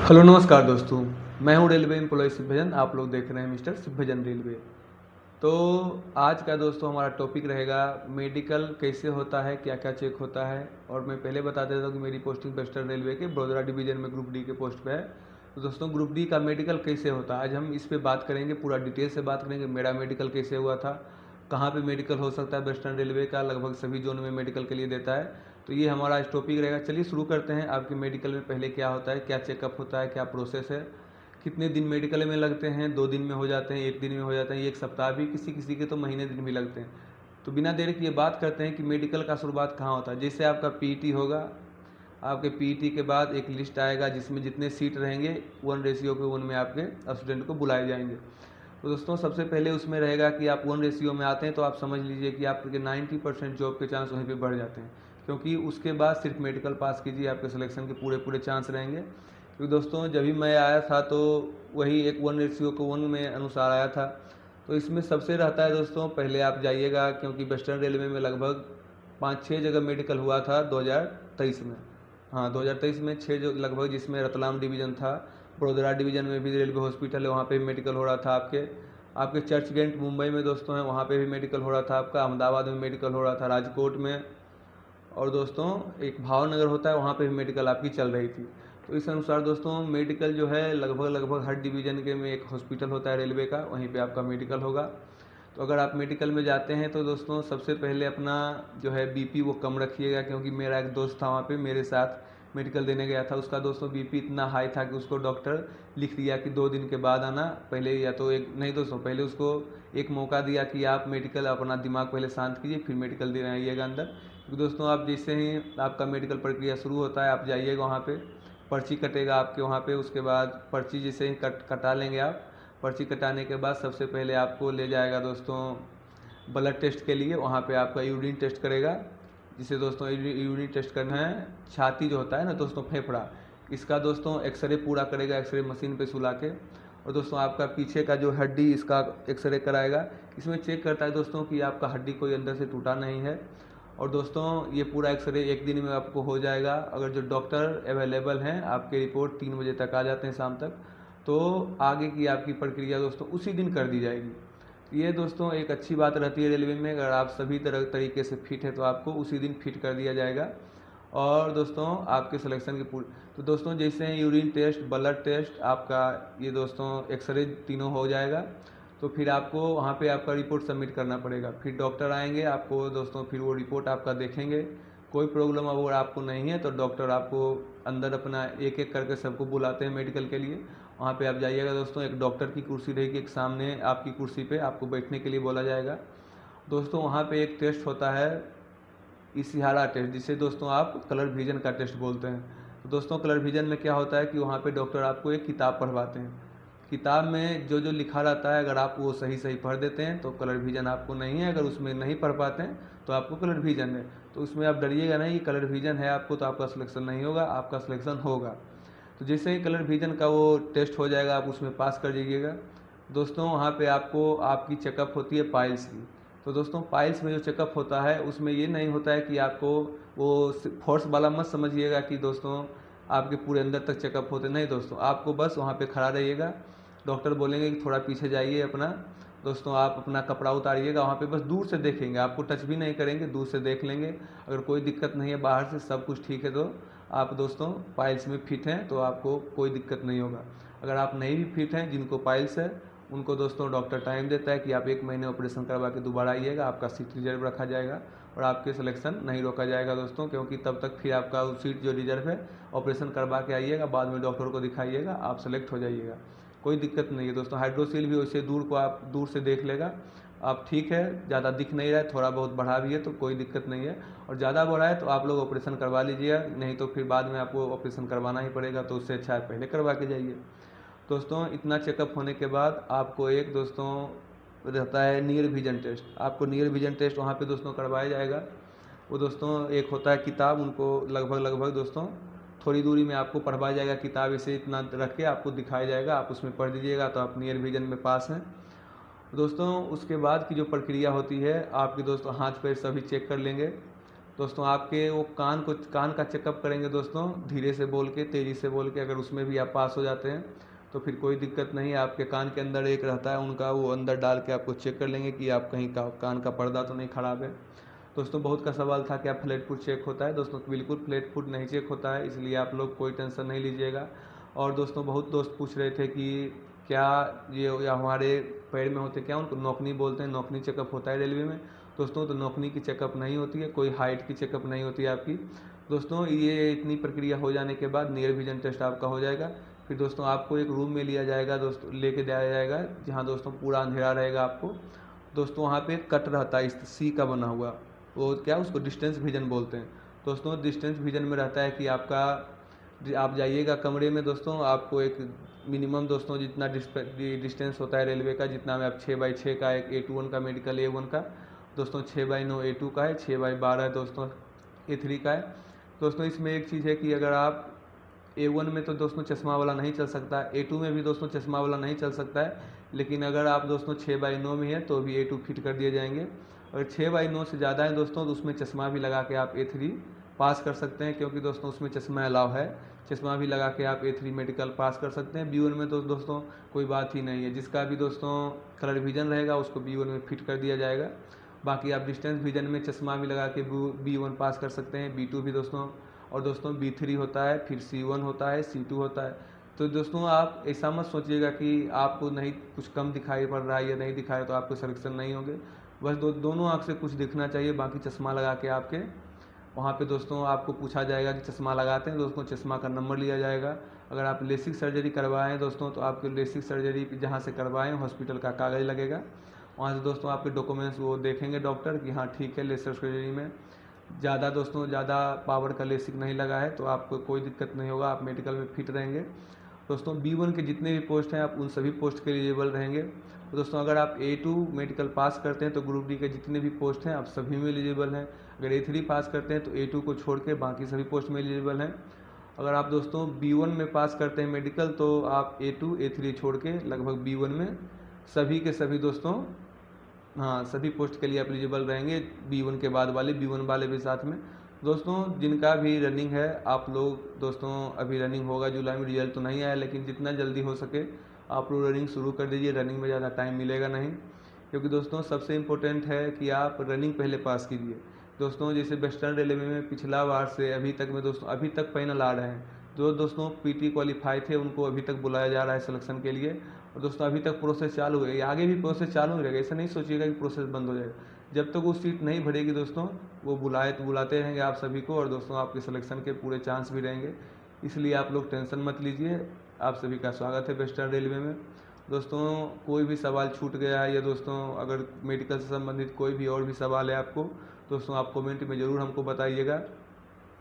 Hello नमस्कार दोस्तों। मैं हूं रेलवे एम्प्लॉय शिवभजन। आप लोग देख रहे हैं मिस्टर शिवभजन रेलवे। तो आज का दोस्तों हमारा टॉपिक रहेगा मेडिकल कैसे होता है, क्या क्या चेक होता है। और मैं पहले बता देता हूं कि मेरी पोस्टिंग वेस्टर्न रेलवे के बड़ोदरा डिवीजन में ग्रुप डी के पोस्ट पे है। तो दोस्तों ग्रुप डी का मेडिकल कैसे होता है आज हम इस पर बात करेंगे, पूरा डिटेल से बात करेंगे। मेरा मेडिकल कैसे हुआ था, कहाँ पे मेडिकल हो सकता है। वेस्टर्न रेलवे का लगभग सभी जोन में मेडिकल के लिए देता है। तो ये हमारा आज टॉपिक रहेगा। चलिए शुरू करते हैं। आपके मेडिकल में पहले क्या होता है, क्या चेकअप होता है, क्या प्रोसेस है, कितने दिन मेडिकल में लगते हैं। 2 दिन में हो जाते हैं, 1 दिन में हो जाते हैं, 1 सप्ताह भी, किसी किसी के तो महीने दिन भी लगते हैं। तो बिना देर के ये बात करते हैं कि मेडिकल का शुरुआत कहाँ होता है। जैसे आपका पीईटी होगा, आपके पीईटी के बाद एक लिस्ट आएगा जिसमें जितने सीट रहेंगे 1:1 में आपके स्टूडेंट को बुलाए जाएंगे। तो दोस्तों सबसे पहले उसमें रहेगा कि आप 1 में आते हैं तो आप समझ लीजिए कि आपके 90% जॉब के चांस वहीं पे बढ़ जाते हैं, क्योंकि उसके बाद सिर्फ मेडिकल पास कीजिए, आपके सिलेक्शन के पूरे पूरे चांस रहेंगे। क्योंकि दोस्तों जब भी मैं आया था तो वही एक 1:1 में अनुसार आया था। तो इसमें सबसे रहता है दोस्तों, पहले आप जाइएगा, क्योंकि वेस्टर्न रेलवे में लगभग 5-6 जगह मेडिकल हुआ था 2023 में। हाँ 2023 में 6 जो लगभग, जिसमें रतलाम डिवीज़न था, बड़ोदरा डिवीज़न में भी रेलवे हॉस्पिटल है, वहाँ पे भी मेडिकल हो रहा था। आपके चर्च गेट मुंबई में दोस्तों है, वहाँ पे भी मेडिकल हो रहा था। आपका अहमदाबाद में मेडिकल हो रहा था, राजकोट में, और दोस्तों एक भावनगर होता है, वहाँ पे भी मेडिकल आपकी चल रही थी। तो इस अनुसार दोस्तों मेडिकल जो है लगभग हर डिवीज़न के में एक हॉस्पिटल होता है रेलवे का, वहीं पे आपका मेडिकल होगा। तो अगर आप मेडिकल में जाते हैं तो दोस्तों सबसे पहले अपना जो है बीपी वो कम रखिएगा, क्योंकि मेरा एक दोस्त था वहाँ पे मेरे साथ मेडिकल देने गया था। उसका दोस्तों बीपी इतना हाई था कि उसको डॉक्टर लिख दिया कि 2 दिन के बाद आना। पहले या तो एक नहीं दोस्तों, पहले उसको एक मौका दिया कि आप मेडिकल अपना दिमाग पहले शांत कीजिए, फिर मेडिकल देने आइएगा अंदर। क्योंकि दोस्तों आप जैसे ही आपका मेडिकल प्रक्रिया शुरू होता है, आप जाइएगा वहाँ पे, पर्ची कटेगा आपके वहाँ पे। उसके बाद पर्ची जैसे ही कटा लेंगे आप, पर्ची कटाने के बाद सबसे पहले आपको ले जाएगा दोस्तों ब्लड टेस्ट के लिए। वहाँ पे आपका यूरिन टेस्ट करेगा, जिसे दोस्तों यूरिन टेस्ट करना है। छाती जो होता है ना दोस्तों, फेफड़ा, इसका दोस्तों एक्सरे पूरा करेगा, एक्सरे मशीन पे सुला के। और दोस्तों आपका पीछे का जो हड्डी, इसका एक्सरे कराएगा। इसमें चेक करता है दोस्तों कि आपका हड्डी कोई अंदर से टूटा नहीं है। और दोस्तों ये पूरा एक्सरे 1 दिन में आपको हो जाएगा। अगर जो डॉक्टर अवेलेबल हैं, आपके रिपोर्ट 3 बजे तक आ जाते हैं शाम तक, तो आगे की आपकी प्रक्रिया दोस्तों उसी दिन कर दी जाएगी। ये दोस्तों एक अच्छी बात रहती है रेलवे में, अगर आप सभी तरीके से फिट है तो आपको उसी दिन फिट कर दिया जाएगा। और दोस्तों आपके सिलेक्शन के पूरे, तो दोस्तों जैसे यूरिन टेस्ट, ब्लड टेस्ट, आपका ये दोस्तों एक्सरे तीनों हो जाएगा, तो फिर आपको वहाँ पे आपका रिपोर्ट सबमिट करना पड़ेगा। फिर डॉक्टर आएंगे आपको दोस्तों, फिर वो रिपोर्ट आपका देखेंगे। कोई प्रॉब्लम अगर आपको नहीं है तो डॉक्टर आपको अंदर अपना एक एक करके सबको बुलाते हैं मेडिकल के लिए। वहाँ पे आप जाइएगा दोस्तों, एक डॉक्टर की कुर्सी रहेगी, एक सामने आपकी कुर्सी पे आपको बैठने के लिए बोला जाएगा। दोस्तों वहाँ पे एक टेस्ट होता है इशिहारा टेस्ट, जिसे दोस्तों आप कलर विजन का टेस्ट बोलते हैं। तो दोस्तों कलर विजन में क्या होता है कि वहाँ पे डॉक्टर आपको एक किताब पढ़वाते हैं। किताब में जो जो लिखा रहता है, अगर आप वो सही सही पढ़ देते हैं तो कलर विजन आपको नहीं है। अगर उसमें नहीं पढ़ पाते हैं तो आपको कलर विजन है। तो उसमें आप डरिएगा नहीं, कलर विजन है आपको तो आपका सिलेक्शन नहीं होगा, आपका सिलेक्शन होगा। तो जैसे ही कलर विजन का वो टेस्ट हो जाएगा, आप उसमें पास कर जाइएगा। दोस्तों वहाँ पे आपको आपकी चेकअप होती है पाइल्स की। तो दोस्तों पाइल्स में जो चेकअप होता है उसमें ये नहीं होता है कि आपको वो फोर्स वाला मत समझिएगा कि दोस्तों आपके पूरे अंदर तक चेकअप होते नहीं। दोस्तों आपको बस वहाँ पे खड़ा रहिएगा, डॉक्टर बोलेंगे कि थोड़ा पीछे जाइए अपना। दोस्तों आप अपना कपड़ा उतारिएगा, वहाँ पे बस दूर से देखेंगे, आपको टच भी नहीं करेंगे, दूर से देख लेंगे। अगर कोई दिक्कत नहीं है, बाहर से सब कुछ ठीक है, तो आप दोस्तों पाइल्स में फिट हैं तो आपको कोई दिक्कत नहीं होगा। अगर आप नहीं भी फिट हैं, जिनको पाइल्स है, उनको दोस्तों डॉक्टर टाइम देता है कि आप 1 महीने ऑपरेशन करवा के दोबारा आइएगा, आपका सीट रिजर्व रखा जाएगा और आपके सिलेक्शन नहीं रोका जाएगा दोस्तों। क्योंकि तब तक फिर आपका सीट जो रिजर्व है ऑपरेशन करवा के आइएगा, बाद में डॉक्टर को दिखाइएगा, आप सेलेक्ट हो जाइएगा, कोई दिक्कत नहीं है दोस्तों। हाइड्रोसील भी वैसे दूर को आप दूर से देख लेगा, आप ठीक है, ज़्यादा दिख नहीं रहा है, थोड़ा बहुत बढ़ा भी है तो कोई दिक्कत नहीं है। और ज़्यादा बढ़ा है तो आप लोग ऑपरेशन करवा लीजिएगा, नहीं तो फिर बाद में आपको ऑपरेशन करवाना ही पड़ेगा, तो उससे अच्छा है पहले करवा के जाइए। दोस्तों इतना चेकअप होने के बाद आपको एक दोस्तों रहता है नियर विजन टेस्ट। आपको नियर विजन टेस्ट वहाँ पे दोस्तों करवाया जाएगा। वो दोस्तों एक होता है किताब, उनको लगभग दोस्तों थोड़ी दूरी में आपको पढ़वाया जाएगा, किताब इसे इतना रख के आपको दिखाया जाएगा, आप उसमें पढ़ दीजिएगा तो आप नियर विजन में पास हैं दोस्तों। उसके बाद की जो प्रक्रिया होती है, आपके दोस्तों हाथ पैर सभी चेक कर लेंगे। दोस्तों आपके वो कान का चेकअप करेंगे दोस्तों, धीरे से बोल के, तेज़ी से बोल के। अगर उसमें भी आप पास हो जाते हैं तो फिर कोई दिक्कत नहीं है। आपके कान के अंदर एक रहता है उनका, वो अंदर डाल के आपको चेक कर लेंगे कि आप कहीं कान का पर्दा तो नहीं ख़राब है। दोस्तों बहुत का सवाल था क्या फ्लैट फुट चेक होता है? दोस्तों बिल्कुल फ्लैट फुट नहीं चेक होता है, इसलिए आप लोग कोई टेंशन नहीं लीजिएगा। और दोस्तों बहुत दोस्त पूछ रहे थे कि क्या ये या हमारे पैर में होते, क्या उनको नौकनी बोलते हैं, नौकनी चेकअप होता है रेलवे में? दोस्तों तो नौकनी की चेकअप नहीं होती है, कोई हाइट की चेकअप नहीं होती है आपकी। दोस्तों ये इतनी प्रक्रिया हो जाने के बाद नियर विजन टेस्ट आपका हो जाएगा। फिर दोस्तों आपको एक रूम में लिया जाएगा, दोस्तों लेके जाया जाएगा, जहाँ दोस्तों पूरा अंधेरा रहेगा आपको। दोस्तों वहाँ पे एक कट रहता है इस सी का बना हुआ, वो क्या उसको डिस्टेंस विजन बोलते हैं। दोस्तों डिस्टेंस विजन में रहता है कि आप जाइएगा कमरे में दोस्तों, आपको एक मिनिमम दोस्तों जितना डिस्टेंस होता है रेलवे का, जितना में आप 6x6 का एक A21 का मेडिकल A1 का, दोस्तों 6x9 A2 का है, 6x12 दोस्तों A3 का है। दोस्तों इसमें एक चीज़ है कि अगर आप A1 में तो दोस्तों चश्मा वाला नहीं चल सकता, A2 में भी दोस्तों चश्मा वाला नहीं चल सकता है, लेकिन अगर आप दोस्तों 6x9 में है तो भी A2 फिट कर दिए जाएंगे। अगर 6x9 से ज़्यादा है दोस्तों तो उसमें चश्मा भी लगा के आप A3 पास कर सकते हैं, क्योंकि दोस्तों उसमें चश्मा अलाउ है। चश्मा भी लगा के आप A3 मेडिकल पास कर सकते हैं। B1 में तो दोस्तों कोई बात ही नहीं है, जिसका भी दोस्तों कलर विजन रहेगा उसको B1 में फिट कर दिया जाएगा। बाकी आप डिस्टेंस विजन में चश्मा भी लगा के B1 पास कर सकते हैं, B2 भी दोस्तों, और दोस्तों B3 होता है, फिर C1 होता है, C2 होता है। तो दोस्तों आप ऐसा मत सोचिएगा कि आपको नहीं कुछ कम दिखाई पड़ रहा है या नहीं दिखाई तो आपको सिलेक्शन नहीं होंगे। बस दोनों आँख से कुछ दिखना चाहिए, बाकी चश्मा लगा के आपके वहाँ पे दोस्तों आपको पूछा जाएगा कि चश्मा लगाते हैं, दोस्तों चश्मा का नंबर लिया जाएगा। अगर आप लेसिक सर्जरी करवाएं हैं दोस्तों तो आपके लेसिक सर्जरी जहाँ से करवाएं हॉस्पिटल का कागज़ लगेगा, वहाँ से दोस्तों आपके डॉक्यूमेंट्स वो देखेंगे डॉक्टर कि हाँ ठीक है, लेसिक सर्जरी में ज़्यादा पावर का लेसिक नहीं लगा है, तो आपको कोई दिक्कत नहीं होगा, आप मेडिकल में फिट रहेंगे। दोस्तों B1 के जितने भी पोस्ट हैं आप उन सभी पोस्ट के एलिजिबल रहेंगे। तो दोस्तों अगर आप A2 मेडिकल पास करते हैं तो ग्रुप डी के जितने भी पोस्ट हैं आप सभी में एलिजिबल हैं। अगर A3 पास करते हैं तो A2 को छोड़ के बाकी सभी पोस्ट में एलिजिबल हैं। अगर आप दोस्तों B1 में पास करते हैं मेडिकल तो आप A2 A3 छोड़ के लगभग B1 में सभी के सभी दोस्तों, हाँ सभी पोस्ट के लिए आप एलिजिबल रहेंगे, B1 के बाद वाले B1 वाले भी साथ में। दोस्तों जिनका भी रनिंग है आप लोग दोस्तों, अभी रनिंग होगा जुलाई में, रिजल्ट तो नहीं आया, लेकिन जितना जल्दी हो सके आप लोग रनिंग शुरू कर दीजिए। रनिंग में ज़्यादा टाइम मिलेगा नहीं, क्योंकि दोस्तों सबसे इम्पोर्टेंट है कि आप रनिंग पहले पास कीजिए। दोस्तों जैसे वेस्टर्न रेलवे में पिछला बार से अभी तक में दोस्तों अभी तक पैनल आ रहे हैं, जो दोस्तों PT क्वालिफाई थे उनको अभी तक बुलाया जा रहा है सिलेक्शन के लिए। और दोस्तों अभी तक प्रोसेस चालू है, आगे भी प्रोसेस चालू ही रहेगा, ऐसा नहीं सोचिएगा कि प्रोसेस बंद हो जाएगा। जब तक वो सीट नहीं भरेगी दोस्तों वो बुलाते रहेंगे आप सभी को, और दोस्तों आपके सिलेक्शन के पूरे चांस भी रहेंगे, इसलिए आप लोग टेंशन मत लीजिए। आप सभी का स्वागत है वेस्टर्न रेलवे में। दोस्तों कोई भी सवाल छूट गया है या दोस्तों अगर मेडिकल से संबंधित कोई भी और भी सवाल है आपको, दोस्तों आप कमेंट में ज़रूर हमको बताइएगा,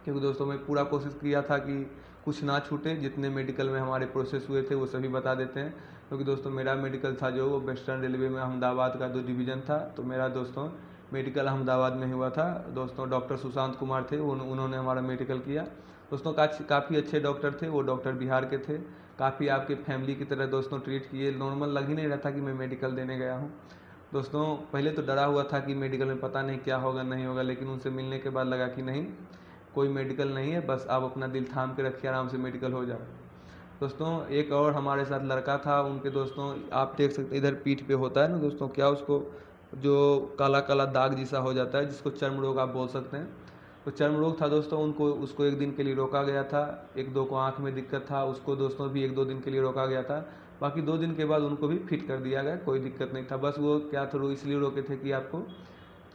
क्योंकि दोस्तों मैं पूरा कोशिश किया था कि कुछ ना छूटे। जितने मेडिकल में हमारे प्रोसेस हुए थे वो सभी बता देते हैं, क्योंकि दोस्तों मेरा मेडिकल था जो वो वेस्टर्न रेलवे में अहमदाबाद का 2 डिवीज़न था, तो मेरा दोस्तों मेडिकल अहमदाबाद में हुआ था। दोस्तों डॉक्टर सुशांत कुमार थे, उन्होंने हमारा मेडिकल किया। दोस्तों काफ़ी अच्छे डॉक्टर थे, वो डॉक्टर बिहार के थे, काफ़ी आपके फैमिली की तरह दोस्तों ट्रीट किए। नॉर्मल लग ही नहीं रहा था कि मैं मेडिकल देने गया हूँ। दोस्तों पहले तो डरा हुआ था कि मेडिकल में पता नहीं क्या होगा नहीं होगा, लेकिन उनसे मिलने के बाद लगा कि नहीं कोई मेडिकल नहीं है, बस आप अपना दिल थाम के रखिए, आराम से मेडिकल हो जाओ। दोस्तों एक और हमारे साथ लड़का था, उनके दोस्तों आप देख सकते इधर पीठ पे होता है ना दोस्तों, क्या उसको जो काला काला दाग जैसा हो जाता है जिसको चर्म रोग आप बोल सकते हैं, तो चर्म रोग था दोस्तों। उसको 1 दिन के लिए रोका गया था, 1-2 को आँख में दिक्कत था, उसको दोस्तों भी 1-2 दिन के लिए रोका गया था। बाकी 2 दिन के बाद उनको भी फिट कर दिया गया, कोई दिक्कत नहीं था। बस वो क्या था इसलिए रोके थे कि आपको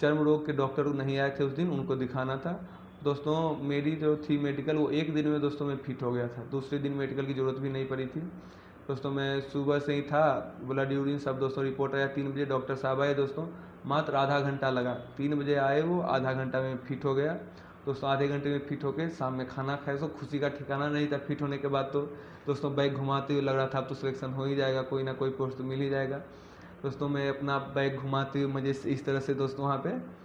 चर्म रोग के डॉक्टर नहीं आए थे उस दिन, उनको दिखाना था। दोस्तों मेरी जो थी मेडिकल वो 1 दिन में दोस्तों मैं फिट हो गया था, दूसरे दिन मेडिकल की ज़रूरत भी नहीं पड़ी थी। दोस्तों मैं सुबह से ही था, ब्लड यूरिन सब दोस्तों रिपोर्ट आया 3 बजे, डॉक्टर साहब आए दोस्तों, मात्र आधा घंटा लगा, 3 बजे आए वो, आधा घंटा में फिट हो गया। दोस्तों आधे घंटे में फिट होके शाम में खाना खाए, सो खुशी का ठिकाना नहीं था। फिट होने के बाद तो दोस्तों बैग घुमाते हुए लग रहा था अब तो सिलेक्शन हो ही जाएगा, कोई ना कोई पोस्ट तो मिल ही जाएगा। दोस्तों मैं अपना बैग घुमाते हुए मज़े से इस तरह से दोस्तों वहाँ पे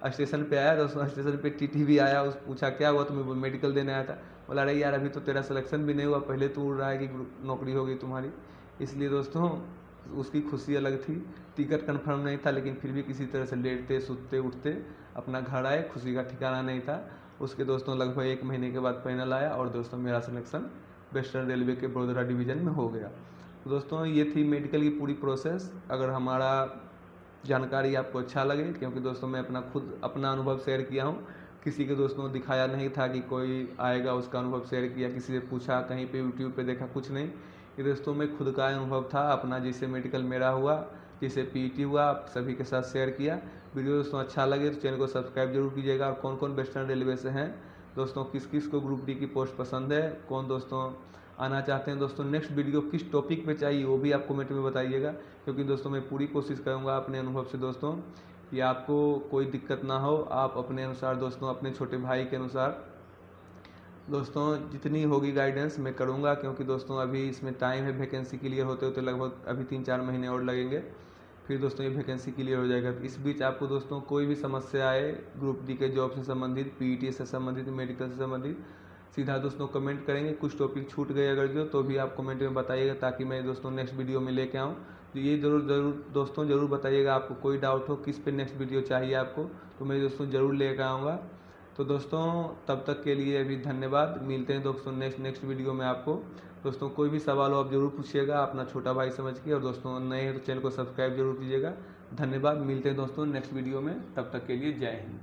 स्टेशन पे आया। दोस्तों स्टेशन पे TT भी आया, उस पूछा क्या हुआ, तुम्हें मेडिकल देने आया था। बोला अरे यार अभी तो तेरा सिलेक्शन भी नहीं हुआ, पहले तू उड़ रहा है कि नौकरी हो गई तुम्हारी। इसलिए दोस्तों उसकी खुशी अलग थी। टिकट कंफर्म नहीं था, लेकिन फिर भी किसी तरह से लेटते सूतते उठते अपना घर आए, खुशी का ठिकाना नहीं था। उसके दोस्तों लगभग 1 महीने के बाद फाइनल आया और दोस्तों मेरा सिलेक्शन वेस्टर्न रेलवे के बड़ोदरा डिवीज़न में हो गया। तो दोस्तों ये थी मेडिकल की पूरी प्रोसेस। अगर हमारा जानकारी आपको अच्छा लगे, क्योंकि दोस्तों मैं अपना अनुभव शेयर किया हूँ, किसी के दोस्तों को दिखाया नहीं था कि कोई आएगा उसका अनुभव शेयर किया, किसी से पूछा, कहीं पे यूट्यूब पे देखा, कुछ नहीं। ये दोस्तों में खुद का अनुभव था अपना, जिससे मेडिकल मेरा हुआ, जिससे पीईटी हुआ, आप सभी के साथ शेयर किया। वीडियो दोस्तों अच्छा लगे तो चैनल को सब्सक्राइब जरूर कीजिएगा। और कौन कौन वेस्टर्न रेलवे से हैं दोस्तों, किस किस को ग्रुप डी की पोस्ट पसंद है, कौन दोस्तों आना चाहते हैं, दोस्तों नेक्स्ट वीडियो किस टॉपिक पे चाहिए वो भी आप कमेंट में बताइएगा। क्योंकि दोस्तों मैं पूरी कोशिश करूँगा अपने अनुभव से दोस्तों कि आपको कोई दिक्कत ना हो, आप अपने अनुसार दोस्तों, अपने छोटे भाई के अनुसार दोस्तों जितनी होगी गाइडेंस मैं करूँगा। क्योंकि दोस्तों अभी इसमें टाइम है, वैकेंसी क्लियर होते होते लगभग अभी 3-4 महीने और लगेंगे, फिर दोस्तों ये वैकेंसी क्लियर हो जाएगा। तो इस बीच आपको दोस्तों कोई भी समस्या आए ग्रुप डी के जॉब से संबंधित, पीईटी से संबंधित, मेडिकल से संबंधित, सीधा दोस्तों कमेंट करेंगे। कुछ टॉपिक छूट गए अगर जो, तो भी आप कमेंट में बताइएगा, ताकि मैं दोस्तों नेक्स्ट वीडियो में लेके आऊँ। तो ये ज़रूर दोस्तों ज़रूर बताइएगा, आपको कोई डाउट हो किस पे नेक्स्ट वीडियो चाहिए आपको, तो मैं दोस्तों ज़रूर लेकर आऊँगा। तो दोस्तों तब तक के लिए अभी धन्यवाद। मिलते हैं दोस्तों नेक्स्ट वीडियो में। आपको दोस्तों कोई भी सवाल हो आप ज़रूर पूछिएगा, अपना छोटा भाई समझ के। और दोस्तों नए हैं तो चैनल को सब्सक्राइब जरूर कीजिएगा। धन्यवाद। मिलते हैं दोस्तों नेक्स्ट वीडियो में, तब तक के लिए जय हिंद।